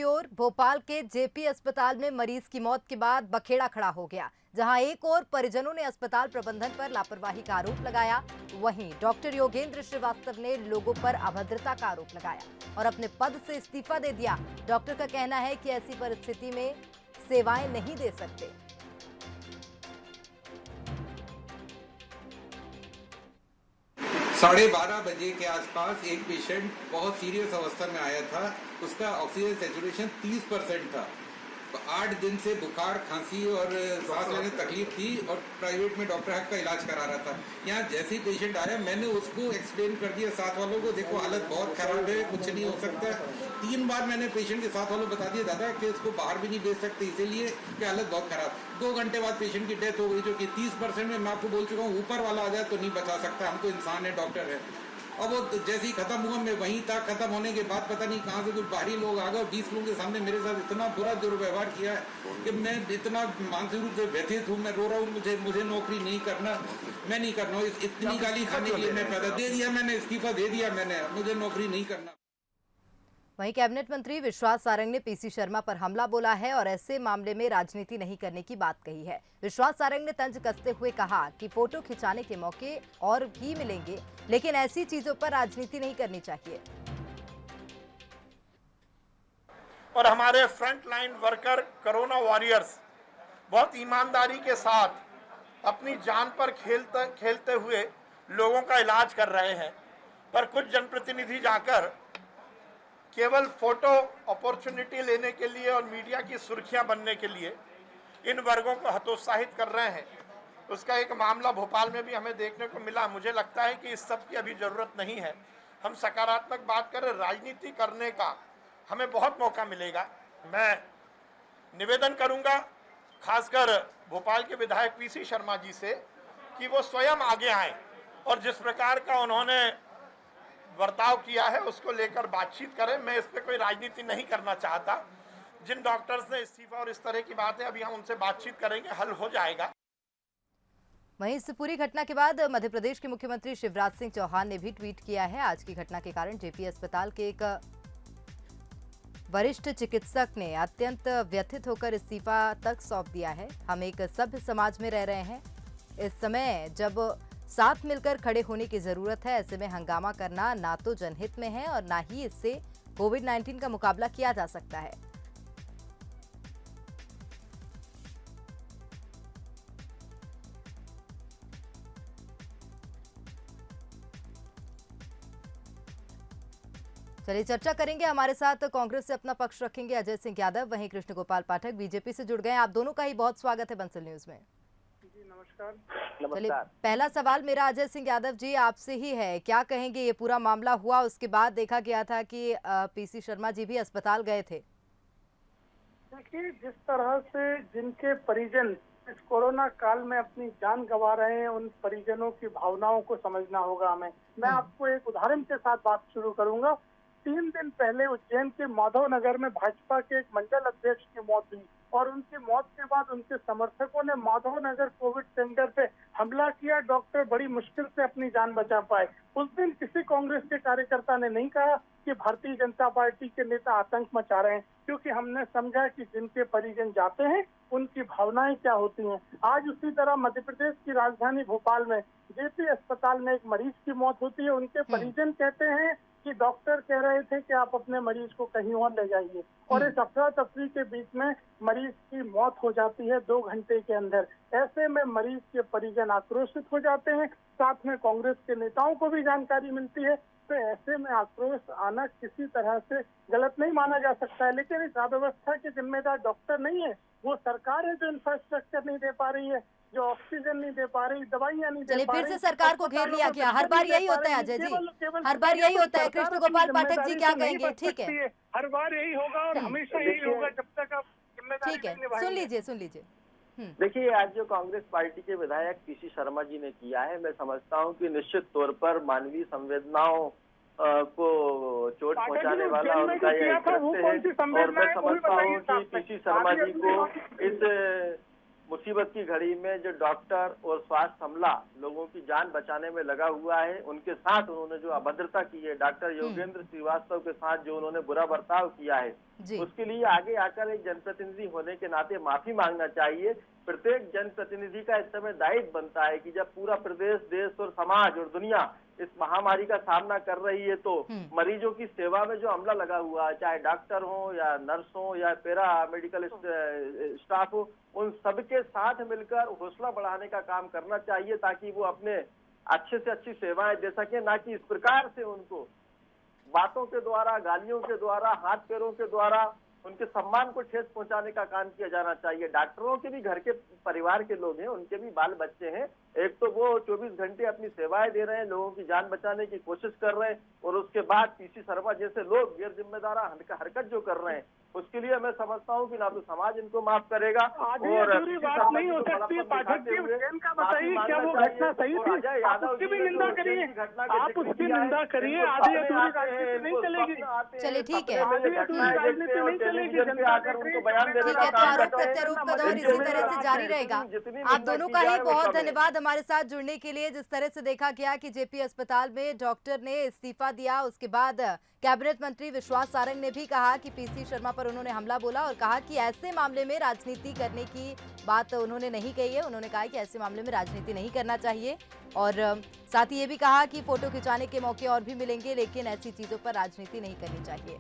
और भोपाल के जेपी अस्पताल में मरीज की मौत के बाद बखेड़ा खड़ा हो गया। जहां एक और परिजनों ने अस्पताल प्रबंधन पर लापरवाही का आरोप लगाया, वहीं डॉक्टर योगेंद्र श्रीवास्तव ने लोगों पर अभद्रता का आरोप लगाया और अपने पद से इस्तीफा दे दिया। डॉक्टर का कहना है कि ऐसी परिस्थिति में सेवाएं नहीं दे सकते। 12:30 बजे के आसपास एक पेशेंट बहुत सीरियस अवस्था में आया था। उसका ऑक्सीजन सैचुरेशन 30% था। तो 8 दिन से बुखार, खांसी और सांस लेने में तकलीफ थी और प्राइवेट में डॉक्टर हक का इलाज करा रहा था। यहाँ जैसे ही पेशेंट आया, मैंने उसको एक्सप्लेन कर दिया साथ वालों को, देखो हालत बहुत खराब है, कुछ नहीं हो सकता। 3 बार मैंने पेशेंट के साथ वालों को बता दिया दादा कि इसको बाहर भी नहीं भेज सकते, इसीलिए कि हालत बहुत खराब। 2 घंटे बाद पेशेंट की डेथ हो गई, जो कि 30% में मैं आपको बोल चुका हूँ, ऊपर वाला आ जाए तो नहीं बचा सकता। हम तो इंसान है, डॉक्टर है। अब वो जैसे ही खत्म हुआ, मैं वहीं था। खत्म होने के बाद पता नहीं कहाँ से कुछ बाहरी लोग आ गए, 20 लोगों के सामने मेरे साथ इतना बुरा दुर्व्यवहार किया है कि मैं इतना मानसिक रूप से व्यथित हूँ। मैं रो रहा हूँ, मुझे नौकरी नहीं करना, मैं नहीं करना। इतनी गाली खाने के लिए मैं पैदा दे दिया, मैंने इस्तीफा दे दिया, मैंने मुझे नौकरी नहीं करना। वहीं कैबिनेट मंत्री विश्वास सारंग ने पीसी शर्मा पर हमला बोला है और ऐसे मामले में राजनीति नहीं करने की बात कही है। विश्वास सारंग ने तंज कसते हुए कहा कि फोटो खिंचाने के मौके और भी मिलेंगे, लेकिन ऐसी चीजों पर राजनीति नहीं करनी चाहिए। और हमारे front line worker, corona warriors बहुत ईमानदारी के साथ अपनी जान पर खेलते हुए लोगों का इलाज कर रहे हैं, पर कुछ जनप्रतिनिधि जाकर केवल फोटो अपॉर्चुनिटी लेने के लिए और मीडिया की सुर्खियां बनने के लिए इन वर्गों को हतोत्साहित कर रहे हैं। उसका एक मामला भोपाल में भी हमें देखने को मिला। मुझे लगता है कि इस सब की अभी जरूरत नहीं है। हम सकारात्मक बात करें, राजनीति करने का हमें बहुत मौका मिलेगा। मैं निवेदन करूंगा खासकर भोपाल के विधायक पीसी शर्मा जी से कि वो स्वयं आगे आए और जिस प्रकार का उन्होंने बर्ताव किया है उसको लेकर बातचीत करें। मैं इस पे कोई राजनीति नहीं करना चाहता। जिन डॉक्टर्स ने इस्तीफा और इस तरह की बातें, अभी हम उनसे बातचीत करेंगे, हल हो जाएगा। वहीं इस पूरी घटना के बाद मध्य प्रदेश के मुख्यमंत्री शिवराज सिंह चौहान ने भी ट्वीट किया है। आज की घटना के कारण जेपी अस्पताल के एक वरिष्ठ चिकित्सक ने अत्यंत व्यथित होकर इस्तीफा तक सौंप दिया है। हम एक सभ्य समाज में रह रहे हैं। इस समय जब साथ मिलकर खड़े होने की जरूरत है, ऐसे में हंगामा करना ना तो जनहित में है और ना ही इससे कोविड-19 का मुकाबला किया जा सकता है। चलिए चर्चा करेंगे। हमारे साथ कांग्रेस से अपना पक्ष रखेंगे अजय सिंह यादव, वहीं कृष्ण गोपाल पाठक बीजेपी से जुड़ गए। आप दोनों का ही बहुत स्वागत है बंसल न्यूज में। नमस्कार। चलिए पहला सवाल मेरा अजय सिंह यादव जी आपसे ही है। क्या कहेंगे, ये पूरा मामला हुआ, उसके बाद देखा गया था कि पीसी शर्मा जी भी अस्पताल गए थे। देखिए, जिस तरह से जिनके परिजन इस कोरोना काल में अपनी जान गंवा रहे हैं, उन परिजनों की भावनाओं को समझना होगा हमें। मैं आपको एक उदाहरण के साथ बात शुरू करूंगा। 3 दिन पहले उज्जैन के माधव नगर में भाजपा के एक मंडल अध्यक्ष की मौत हुई और उनकी मौत के बाद उनके समर्थकों ने माधव नगर कोविड सेंटर पे हमला किया। डॉक्टर बड़ी मुश्किल से अपनी जान बचा पाए। उस दिन किसी कांग्रेस के कार्यकर्ता ने नहीं कहा कि भारतीय जनता पार्टी के नेता आतंक मचा रहे हैं, क्योंकि हमने समझा कि जिनके परिजन जाते हैं उनकी भावनाएं क्या होती हैं। आज उसी तरह मध्य प्रदेश की राजधानी भोपाल में जेपी अस्पताल में एक मरीज की मौत होती है। उनके परिजन कहते हैं कि डॉक्टर कह रहे थे कि आप अपने मरीज को कहीं और ले जाइए, और इस अफरा तफरी के बीच में मरीज की मौत हो जाती है 2 घंटे के अंदर। ऐसे में मरीज के परिजन आक्रोशित हो जाते हैं, साथ में कांग्रेस के नेताओं को भी जानकारी मिलती है। तो ऐसे में आक्रोश आना किसी तरह से गलत नहीं माना जा सकता है, लेकिन इस अव्यवस्था के जिम्मेदार डॉक्टर नहीं है, वो सरकार है जो इंफ्रास्ट्रक्चर नहीं दे पा रही है, जो ऑक्सीजन नहीं दे पा रही, दवाइयां नहीं दे पा रही। फिर से सरकार को घेर लिया गया। हर बार यही होता है अजय जी, हर बार यही होता है। कृष्ण गोपाल पाठक जी क्या कहेंगे? ठीक है, हर बार यही होगा और हमेशा यही होगा जब तक आप जिम्मेदारी ठीक है, सुन लीजिए। देखिए, आज जो कांग्रेस पार्टी के विधायक पीसी शर्मा जी ने किया है, मैं समझता हूं कि निश्चित तौर पर मानवीय संवेदनाओं को चोट पहुंचाने वाला उनका यह कृत्य है। और मैं समझता हूं कि पीसी शर्मा जी को इस मुसीबत की घड़ी में जो डॉक्टर और स्वास्थ्य अमला लोगों की जान बचाने में लगा हुआ है, उनके साथ उन्होंने जो अभद्रता की है, डॉक्टर योगेंद्र श्रीवास्तव के साथ जो उन्होंने बुरा बर्ताव किया है, उसके लिए आगे आकर एक जनप्रतिनिधि होने के नाते माफी मांगना चाहिए। प्रत्येक जनप्रतिनिधि का इस समय दायित्व बनता है कि जब पूरा प्रदेश, देश और समाज और दुनिया इस महामारी का सामना कर रही है, तो मरीजों की सेवा में जो अमला लगा हुआ है, चाहे डॉक्टर हो या नर्स हो या पैरा मेडिकल स्टाफ हो, उन सबके साथ मिलकर हौसला बढ़ाने का काम करना चाहिए, ताकि वो अपने अच्छे से अच्छी सेवाएं दे सके, ना कि इस प्रकार से उनको बातों के द्वारा, गालियों के द्वारा, हाथ पैरों के द्वारा उनके सम्मान को ठेस पहुंचाने का काम किया जाना चाहिए। डॉक्टरों के भी घर के परिवार के लोग हैं, उनके भी बाल बच्चे हैं। एक तो वो 24 घंटे अपनी सेवाएं दे रहे हैं, लोगों की जान बचाने की कोशिश कर रहे हैं, और उसके बाद पीसी शर्मा जैसे लोग गैर जिम्मेदार हरकत जो कर रहे हैं, उसके लिए मैं समझता हूं कि ना तो समाज इनको माफ करेगा। और बात नहीं हो सकती पाठक जी, का बताइए क्या वो घटना सही थी? आप उसकी भी निंदा करिए, आप उसकी निंदा करिए। आधी अधूरी राजनीति नहीं चलेगी। चलिए ठीक है, आधी अधूरी राजनीति नहीं चलेगी। जनता आकर उनको बयान देने ठीक का है, तो काम आरोप करते हैं। प्रत्यारोप का दौर इसी तरह से जारी रहेगा। आप दोनों का ही बहुत धन्यवाद हमारे साथ जुड़ने के लिए। जिस तरह से देखा गया कि जेपी अस्पताल में डॉक्टर ने इस्तीफा दिया, उसके बाद कैबिनेट मंत्री विश्वास सारंग ने भी कहा कि पीसी शर्मा पर उन्होंने हमला बोला और कहा कि ऐसे मामले में राजनीति करने की बात उन्होंने नहीं कही है। उन्होंने कहा कि ऐसे मामले में राजनीति नहीं करना चाहिए, और साथ ही ये भी कहा कि फोटो खिंचाने के मौके और भी मिलेंगे, लेकिन ऐसी चीजों पर राजनीति नहीं करनी चाहिए।